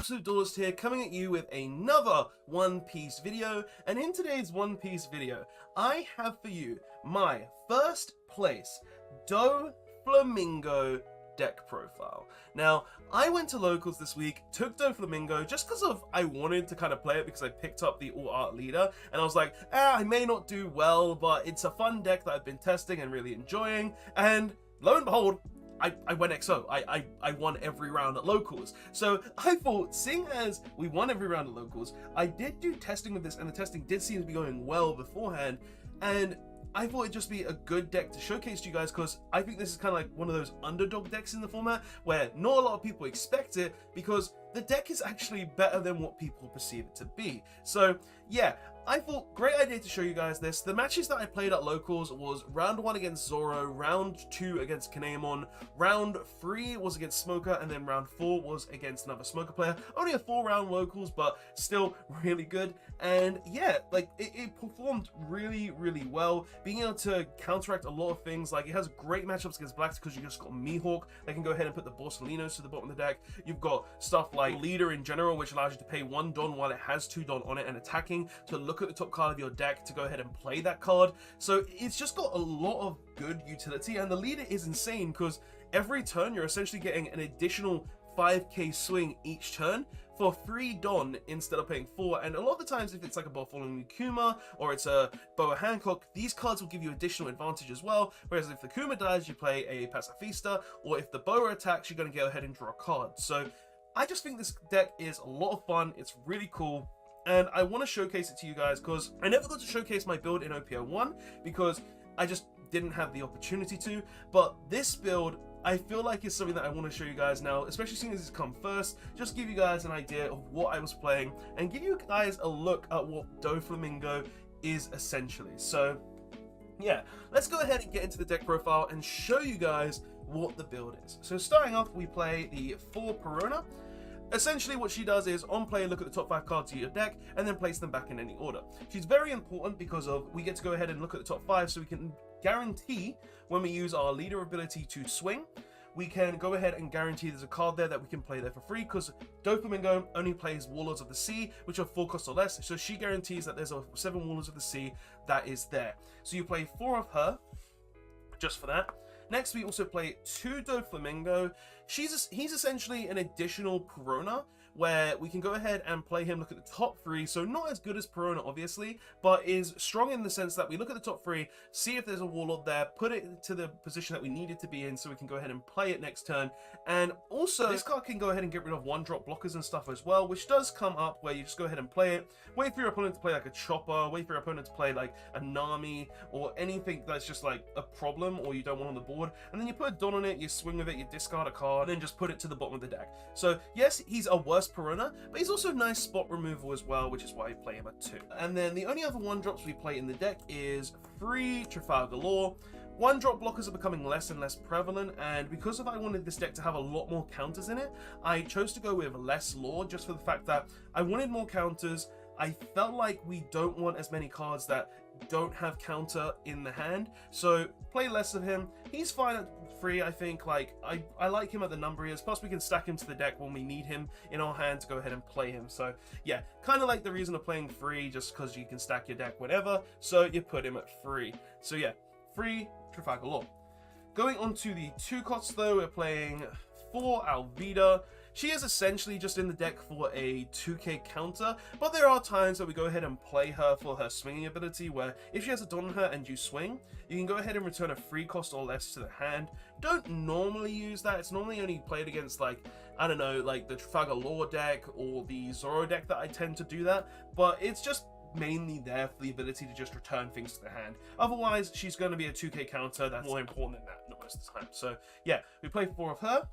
Absolute Duelist here, coming at you with another One Piece video. And in today's One Piece video, I have for you my first place Doflamingo deck profile. Now, I went to locals this week, took Doflamingo just because I wanted to kind of play it because I picked up the All Art Leader, and I was like, I may not do well, but it's a fun deck that I've been testing and really enjoying, and lo and behold, I went XO. I won every round at locals. So I thought, seeing as we won every round at locals, I did do testing with this, and the testing did seem to be going well beforehand, and I thought it'd just be a good deck to showcase to you guys, because I think this is kind of like one of those underdog decks in the format where not a lot of people expect it, because the deck is actually better than what people perceive it to be. So yeah, I thought, great idea to show you guys this. The matches that I played at locals was round 1 against Zoro, round 2 against Kinemon, round 3 was against Smoker, and then round 4 was against another Smoker player. Only a 4-round locals, but still really good. And yeah, like it performed really, really well, being able to counteract a lot of things. Like, it has great matchups against Blacks because you just got Mihawk. They can go ahead and put the Borsalinos to the bottom of the deck. You've got stuff like Leader in general, which allows you to pay 1 Don while it has 2 Don on it and attacking, to look at the top card of your deck to go ahead and play that card. So it's just got a lot of good utility, and the Leader is insane because every turn you're essentially getting an additional 5k swing each turn for 3 Don instead of paying 4. And a lot of the times, if it's like a Doflamingo Kuma or it's a Boa Hancock, these cards will give you additional advantage as well. Whereas if the Kuma dies, you play a Pacifista, or if the Boa attacks, you're going to go ahead and draw a card. So I just think this deck is a lot of fun. It's really cool, and I want to showcase it to you guys because I never got to showcase my build in OPO1 because I just didn't have the opportunity to. But this build, I feel like, is something that I want to show you guys now, especially seeing as it's come first. Just give you guys an idea of what I was playing and give you guys a look at what Doflamingo is essentially. So yeah, let's go ahead and get into the deck profile and show you guys what the build is. So starting off, we play the 4 Perona. Essentially what she does is, on play, look at the top 5 cards of your deck and then place them back in any order. She's very important because of, we get to go ahead and look at the top 5, so we can guarantee when we use our Leader ability to swing, we can go ahead and guarantee there's a card there that we can play there for free, because Doflamingo only plays Warlords of the Sea, which are 4 cost or less, so she guarantees that there's a 7 Warlords of the Sea that is there. So you play 4 of her just for that. Next, we also play 2 Doflamingo. He's essentially an additional Perona, where we can go ahead and play him, look at the top 3, so not as good as Perona, obviously, but is strong in the sense that we look at the top 3, see if there's a Warlord there, put it to the position that we need it to be in, so we can go ahead and play it next turn. And also, this card can go ahead and get rid of 1-drop blockers and stuff as well, which does come up where you just go ahead and play it, wait for your opponent to play like a Chopper, wait for your opponent to play like a Nami, or anything that's just like a problem or you don't want on the board, and then you put a Don on it, you swing with it, you discard a card, and then just put it to the bottom of the deck. So yes, he's a worse Perona, but he's also nice spot removal as well, which is why I play him at 2. And then the only other 1-drops we play in the deck is 3 Trafalgar Law. 1-drop blockers are becoming less and less prevalent, and because I wanted this deck to have a lot more counters in it, I chose to go with less Law, just for the fact that I wanted more counters. I felt like we don't want as many cards that don't have counter in the hand, so play less of him. He's fine at 3, I think. Like, I like him at the number he is, plus we can stack him to the deck when we need him in our hand to go ahead and play him. So yeah, kind of like the reason of playing 3, just because you can stack your deck whenever, so you put him at 3. So yeah, 3 Trafalgar Law. Going on to the 2 costs though, we're playing 4 Alvida. She is essentially just in the deck for a 2k counter, but there are times that we go ahead and play her for her swinging ability, where if she has a Don on her and you swing, you can go ahead and return a 3 cost or less to the hand. Don't normally use that. It's normally only played against, like, I don't know, like the Trafalgar Law deck or the Zoro deck that I tend to do that, but it's just mainly there for the ability to just return things to the hand. Otherwise, she's going to be a 2k counter. That's more important than that most of the time. So yeah, we play 4 of her.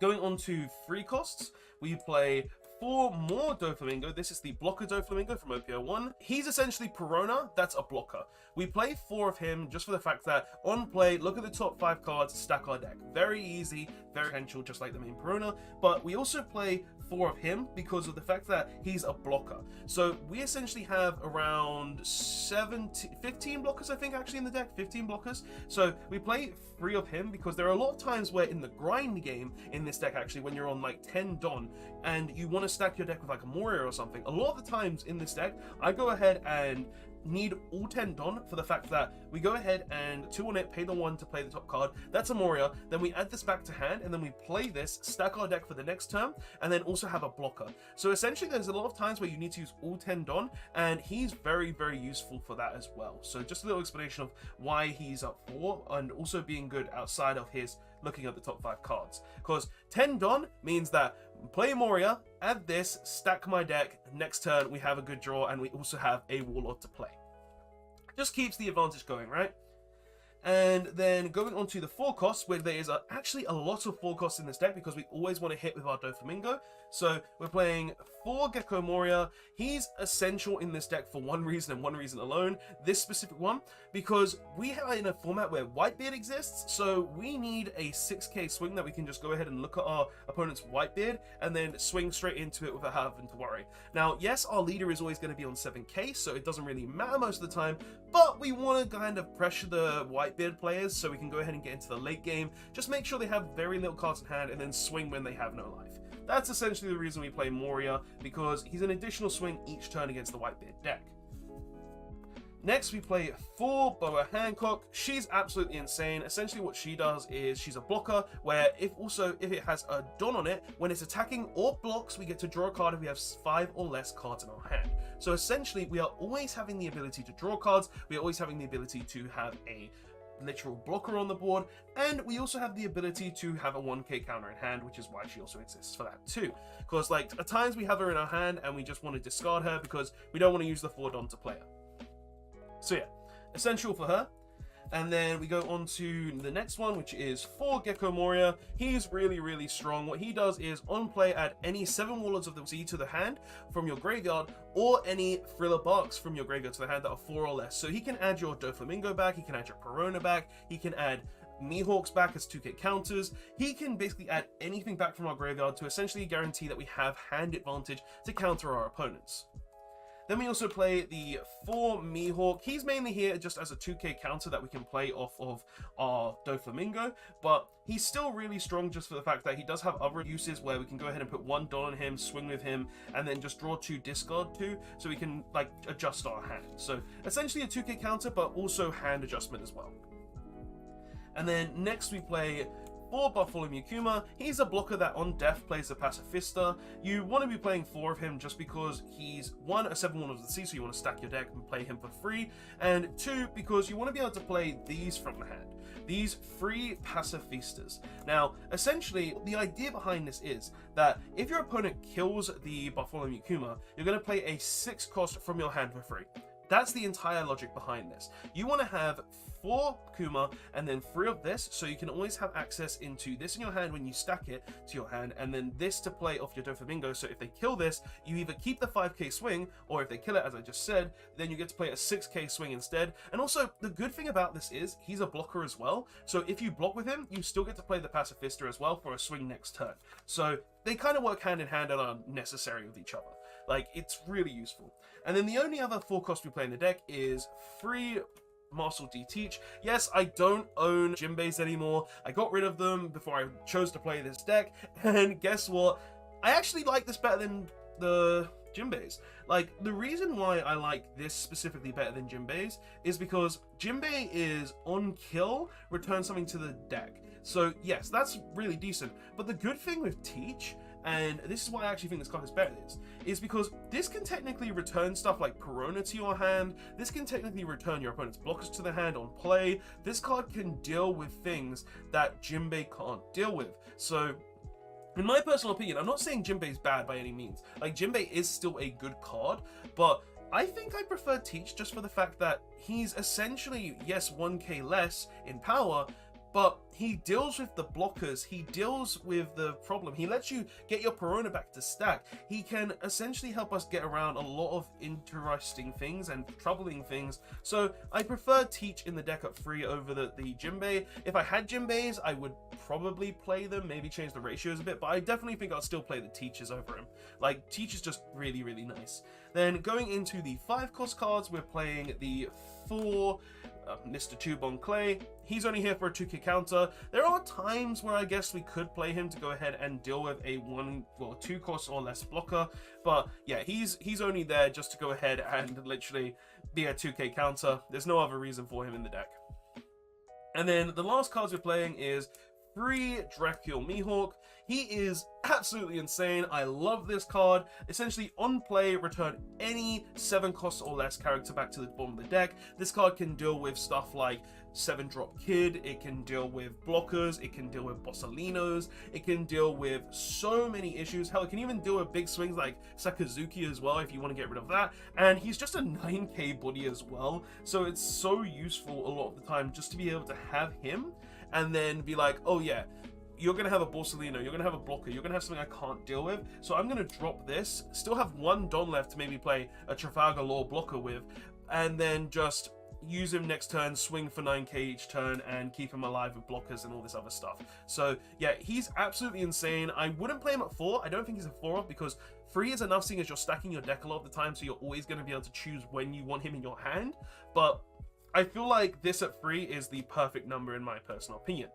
Going on to 3 costs, we play 4 more Doflamingo. This is the blocker Doflamingo from OPO1. He's essentially Perona, that's a blocker. We play 4 of him just for the fact that on play, look at the top 5 cards, stack our deck. Very easy, very potential, just like the main Perona. But we also play 4 of him because of the fact that he's a blocker. So we essentially have around 15 blockers, I think, actually in the deck, 15 blockers. So we play 3 of him because there are a lot of times where in the grind game in this deck, actually, when you're on like 10 Don and you want to stack your deck with like a Moria or something, a lot of the times in this deck, I go ahead and need all 10 Don for the fact that we go ahead and 2 on it, pay the 1 to play the top card. That's a Moria. Then we add this back to hand, and then we play this, stack our deck for the next turn, and then also have a blocker. So essentially, there's a lot of times where you need to use all 10 Don, and he's very, very useful for that as well. So just a little explanation of why he's up 4, and also being good outside of his looking at the top 5 cards. Because 10 Don means that play Moria, add this, stack my deck, next turn we have a good draw, and we also have a Warlord to play. Just keeps the advantage going, right? And then going on to the 4 costs, where there is actually a lot of 4 costs in this deck because we always want to hit with our Doflamingo. So we're playing 4 Gecko Moria. He's essential in this deck for one reason and one reason alone, this specific one, because we are in a format where Whitebeard exists, so we need a 6k swing that we can just go ahead and look at our opponent's Whitebeard and then swing straight into it without having to worry. Now, yes, our leader is always going to be on 7k, so it doesn't really matter most of the time, but we want to kind of pressure the Whitebeard players so we can go ahead and get into the late game. Just make sure they have very little cards in hand and then swing when they have no life. That's essentially the reason we play Moria, because he's an additional swing each turn against the Whitebeard deck. Next, we play 4 Boa Hancock. She's absolutely insane. Essentially, what she does is she's a blocker, where if it has a Don on it, when it's attacking or blocks, we get to draw a card if we have 5 or less cards in our hand. So essentially, we are always having the ability to draw cards. We are always having the ability to have a literal blocker on the board, and we also have the ability to have a 1k counter in hand, which is why she also exists for that too. Because like at times we have her in our hand and we just want to discard her because we don't want to use the 4 Don to play her. So yeah, essential for her. And then we go on to the next one, which is 4 Gecko Moria. He's really, really strong. What he does is, on play, add any 7 Warlords of the Sea to the hand from your graveyard, or any Thriller Barks from your graveyard to the hand that are 4 or less. So he can add your Doflamingo back, he can add your Corona back, he can add Mihawks back as 2k counters. He can basically add anything back from our graveyard to essentially guarantee that we have hand advantage to counter our opponents. Then we also play the 4 Mihawk. He's mainly here just as a 2k counter that we can play off of our Doflamingo, but he's still really strong just for the fact that he does have other uses where we can go ahead and put 1 Don on him, swing with him, and then just draw 2, discard 2, so we can like adjust our hand. So essentially a 2k counter, but also hand adjustment as well. And then next we play 4 Doflamingo. He's a blocker that on death plays a Pacifista. You want to be playing 4 of him just because he's 1, a 7 Warlord of the Sea, so you want to stack your deck and play him for free, and 2, because you want to be able to play these from the hand. These 3 Pacifistas. Now, essentially, the idea behind this is that if your opponent kills the Doflamingo, you're going to play a 6 cost from your hand for free. That's the entire logic behind this. You want to have 4 Kuma and then 3 of this, so you can always have access into this in your hand when you stack it to your hand, and then this to play off your Doflamingo. So if they kill this, you either keep the 5k swing, or if they kill it, as I just said, then you get to play a 6k swing instead. And also, the good thing about this is he's a blocker as well, so if you block with him, you still get to play the Pacifista as well for a swing next turn. So they kind of work hand in hand and are necessary with each other. Like, it's really useful. And then the only other 4 cost we play in the deck is 3 Marcel D. Teach. Yes, I don't own Jinbeis anymore. I got rid of them before I chose to play this deck, and guess what? I actually like this better than the Jinbeis. Like, the reason why I like this specifically better than Jinbeis is because Jinbei is on kill, return something to the deck. So yes, that's really decent. But the good thing with Teach, and this is why I actually think this card is better, is because this can technically return stuff like Corona to your hand. This can technically return your opponent's blockers to the hand on play. This card can deal with things that Jinbei can't deal with. So in my personal opinion, I'm not saying Jinbei is bad by any means. Like, Jinbei is still a good card, but I think I prefer Teach just for the fact that he's essentially, yes, 1k less in power, but he deals with the blockers, he deals with the problem, he lets you get your Perona back to stack, he can essentially help us get around a lot of interesting things and troubling things. So I prefer Teach in the deck at 3 over the Jinbei. If I had Jinbeis, I would probably play them, maybe change the ratios a bit, but I definitely think I'll still play the Teachers over him. Like, Teach is just really, really nice. Then going into the 5-cost cards, we're playing the 4 Mr. Tube on Clay. He's only here for a 2k counter. There are times where I guess we could play him to go ahead and deal with a 2 cost or less blocker, but yeah, he's only there just to go ahead and literally be a 2k counter. There's no other reason for him in the deck. And then the last cards we're playing is 3 Dracul Mihawk. He is absolutely insane. I love this card. Essentially, on play, return any 7 cost or less character back to the bottom of the deck. This card can deal with stuff like 7-drop Kid, it can deal with blockers, it can deal with Bossolinos, it can deal with so many issues. Hell, it can even deal with big swings like Sakazuki as well if you want to get rid of that. And he's just a 9k body as well, so it's so useful a lot of the time just to be able to have him and then be like, oh yeah, you're going to have a Borsalino, you're going to have a blocker, you're going to have something I can't deal with, so I'm going to drop this, still have 1 Don left to maybe play a Trafalgar Law blocker with, and then just use him next turn, swing for 9k each turn, and keep him alive with blockers and all this other stuff. So yeah, he's absolutely insane. I wouldn't play him at 4. I don't think he's a 4-off because 3 is enough, seeing as you're stacking your deck a lot of the time, so you're always going to be able to choose when you want him in your hand. But I feel like this at 3 is the perfect number in my personal opinion.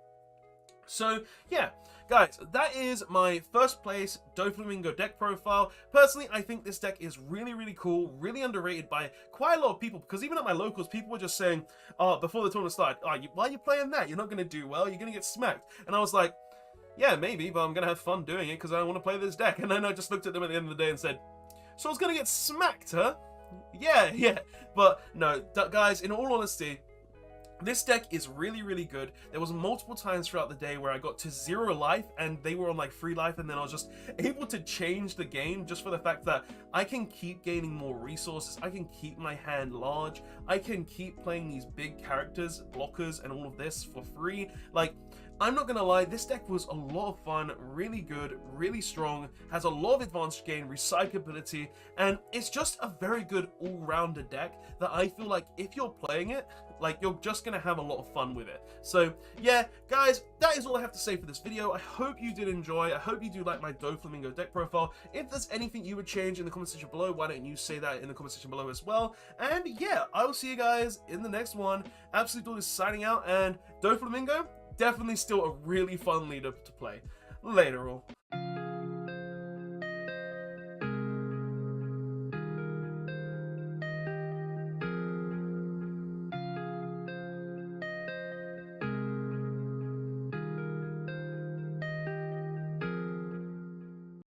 So yeah, guys, that is my first place Doflamingo deck profile. Personally, I think this deck is really, really cool, really underrated by quite a lot of people, because even at my locals, people were just saying, before the tournament started, why are you playing that? You're not going to do well, you're going to get smacked. And I was like, yeah, maybe, but I'm going to have fun doing it because I want to play this deck. And then I just looked at them at the end of the day and said, so I was going to get smacked, huh? Yeah. But no, guys, in all honesty, this deck is really, really good. There was multiple times throughout the day where I got to 0 life and they were on like 3 life, and then I was just able to change the game just for the fact that I can keep gaining more resources, I can keep my hand large, I can keep playing these big characters, blockers, and all of this for free. Like, I'm not gonna lie, this deck was a lot of fun, really good, really strong, has a lot of advantage gain, recyclability, and it's just a very good all-rounder deck that I feel like if you're playing it, like, you're just gonna have a lot of fun with it. So yeah, guys, that is all I have to say for this video. I hope you did enjoy. I hope you do like my Doflamingo deck profile. If there's anything you would change in the comment section below, why don't you say that in the comment section below as well. And yeah, I will see you guys in the next one. Absolute Duel is signing out, and Doflamingo, definitely still a really fun leader to play. Later all.